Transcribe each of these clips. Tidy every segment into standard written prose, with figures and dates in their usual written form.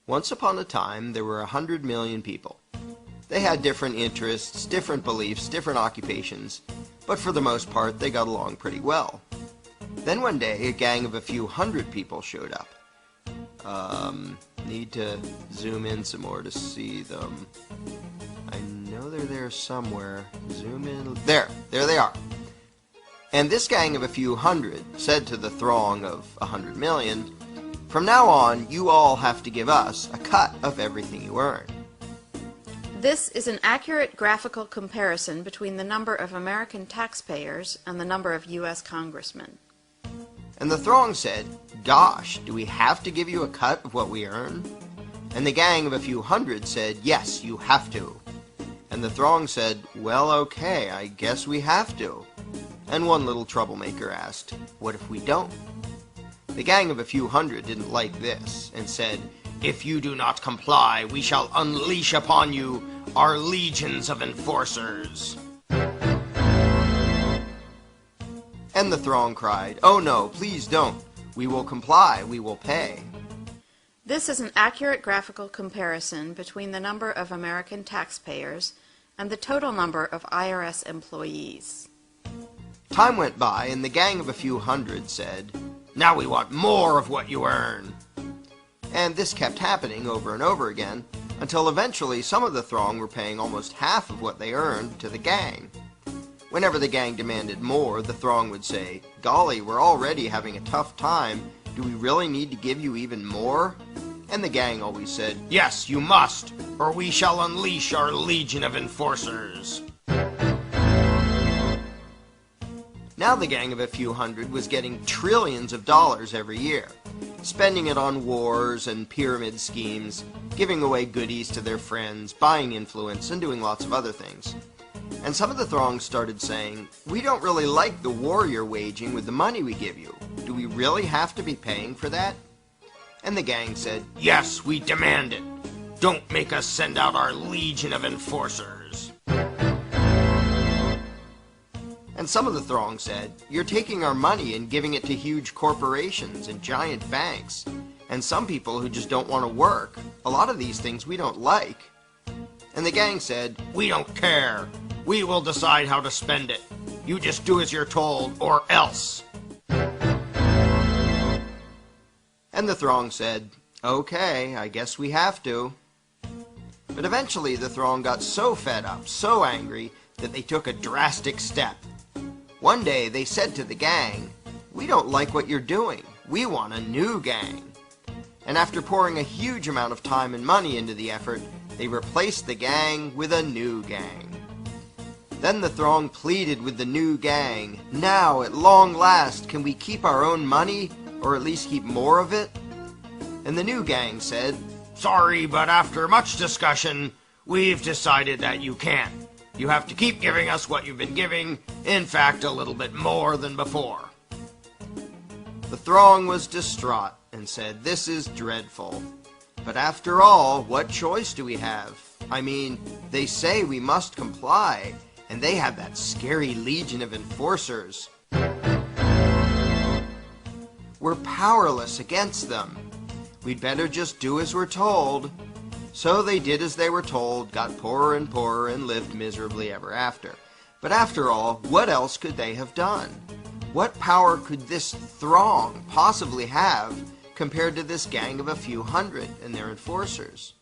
Once upon a time, there were 100 million people. They had different interests, different beliefs, different occupations, but for the most part, they got along pretty well. Then one day, a gang of a few hundred people showed up. Need to zoom in some more to see them. I know they're there somewhere. Zoom in. There they are. And this gang of a few hundred said to the throng of 100 million, "From now on, you all have to give us a cut of everything you earn." This is an accurate graphical comparison between the number of American taxpayers and the number of U.S. congressmen. And the throng said, "Gosh, do we have to give you a cut of what we earn?" And the gang of a few hundred said, "Yes, you have to." And the throng said, "Well, okay, I guess we have to." And one little troublemaker asked, "What if we don't?" The gang of a few hundred didn't like this and said, "If you do not comply, we shall unleash upon you our legions of enforcers." And the throng cried, "Oh no, please don't. We will comply, we will pay." This is an accurate graphical comparison between the number of American taxpayers and the total number of IRS employees. Time went by, and the gang of a few hundred said, "Now we want more of what you earn." And this kept happening over and over again, until eventually some of the throng were paying almost half of what they earned to the gang. Whenever the gang demanded more, the throng would say, "Golly, we're already having a tough time. Do we really need to give you even more?" And the gang always said, "Yes, you must, or we shall unleash our legion of enforcers." Now the gang of a few hundred was getting trillions of dollars every year, spending it on wars and pyramid schemes, giving away goodies to their friends, buying influence, and doing lots of other things. And some of the throng started saying, "We don't really like the war you're waging with the money we give you. Do we really have to be paying for that?" And the gang said, "Yes, we demand it. Don't make us send out our legion of enforcers." And some of the throng said, "You're taking our money and giving it to huge corporations and giant banks, and some people who just don't want to work. A lot of these things we don't like." And the gang said, "We don't care. We will decide how to spend it. You just do as you're told, or else." And the throng said, "Okay, I guess we have to." But eventually the throng got so fed up, so angry, that they took a drastic step. One day they said to the gang, "We don't like what you're doing. We want a new gang." And after pouring a huge amount of time and money into the effort, they replaced the gang with a new gang. Then the throng pleaded with the new gang, "Now, at long last, can we keep our own money, or at least keep more of it?" And the new gang said, "Sorry, but after much discussion, we've decided that you can't. You have to keep giving us what you've been giving, in fact, a little bit more than before." The throng was distraught and said, "This is dreadful. But after all, what choice do we have? I mean, they say we must comply, and they have that scary legion of enforcers. We're powerless against them. We'd better just do as we're told." So they did as they were told, got poorer and poorer, and lived miserably ever after. But after all, what else could they have done? What power could this throng possibly have compared to this gang of a few hundred and their enforcers?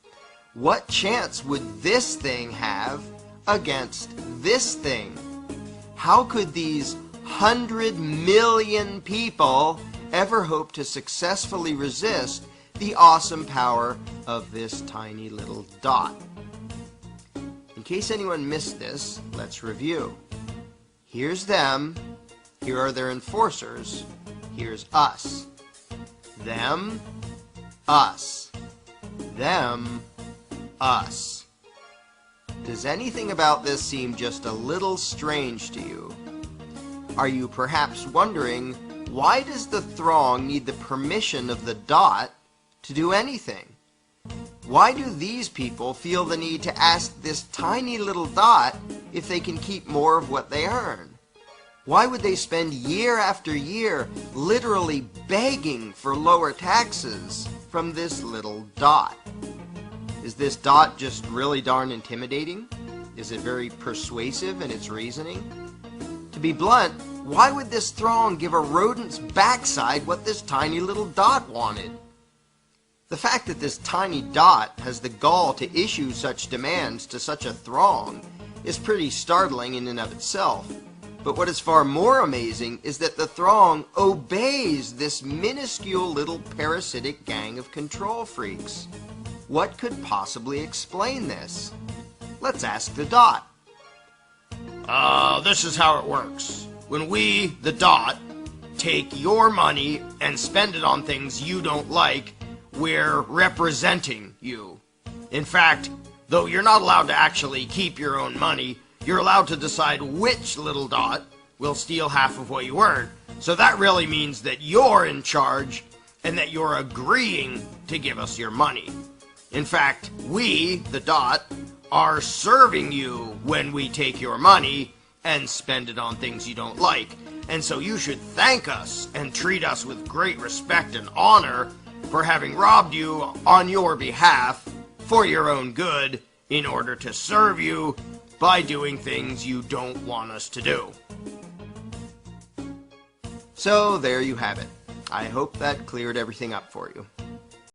What chance would this thing have against this thing? How could these 100 million people ever hope to successfully resist the awesome power of this tiny little dot? In case anyone missed this, let's review. Here's them. Here are their enforcers. Here's us. Them, us. Them, us. Does anything about this seem just a little strange to you? Are you perhaps wondering, why does the throng need the permission of the dot to do anything? Why do these people feel the need to ask this tiny little dot if they can keep more of what they earn? Why would they spend year after year literally begging for lower taxes from this little dot? Is this dot just really darn intimidating? Is it very persuasive in its reasoning? To be blunt, why would this throng give a rodent's backside what this tiny little dot wanted? The fact that this tiny dot has the gall to issue such demands to such a throng is pretty startling in and of itself. But what is far more amazing is that the throng obeys this minuscule little parasitic gang of control freaks. What could possibly explain this? Let's ask the dot. This is how it works. When we, the dot, take your money and spend it on things you don't like, we're representing you. In fact, though you're not allowed to actually keep your own money, you're allowed to decide which little dot will steal half of what you earn. So that really means that you're in charge and that you're agreeing to give us your money. In fact, we, the dot, are serving you when we take your money and spend it on things you don't like. And so you should thank us and treat us with great respect and honor for having robbed you on your behalf for your own good in order to serve you by doing things you don't want us to do. So there you have it. I hope that cleared everything up for you.